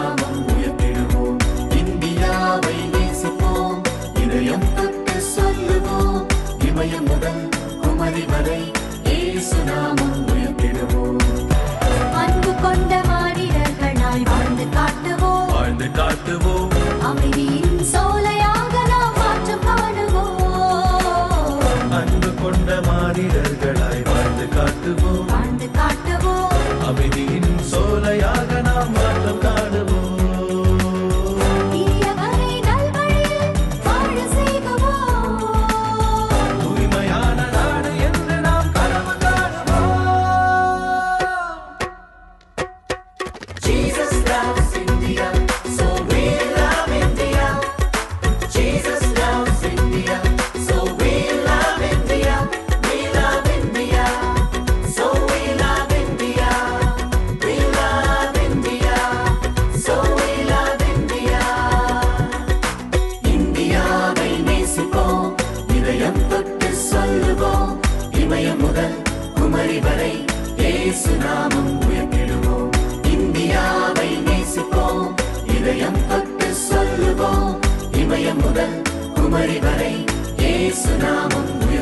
நாமம் உயர்த்திடுவோம். இந்தியாவை நேசிப்போம், இதயம் தொட்டு சொல்லுவோம். இமயம் முதல் குமரி வரை இயேசு நாமம் உயர்த்திடுவோம். அன்பு கொண்ட மானிடர்களாய் வாழ்ந்து காட்டுவோம், வாழ்ந்து காட்டுவோம். அமைதியின் சோலையாக நாம் மாற்றம் காணுவோம். அன்பு கொண்ட மானிடர்களாய் வாழ்ந்து காட்டுவோம், வாழ்ந்து காட்டுவோம். அமைதியின் சோலையாக நாம் மாற்றம் காணுவோம். தீயவரை நல்வழியில் வாழ செய்குவோம். தூய்மையான நாடு என்று நாம் கனவு காணுவோம். Jesus loves India, so we love India. Jesus loves India, so we love India. We love India, so we love India. We love India, so we love India. இந்தியாவை நேசிப்போம், இதயம் தொட்டு சொல்லுவோம். இமயம் முதல் குமரி வரை இயேசு நாமம் உயர்த்திடுவோம். இந்தியாவை நேசிப்போம், இதயம் தொட்டு சொல்லுவோம். இமயம் முதல் குமரி வரை இயேசு நாமம் உயர்த்திடுவோம்.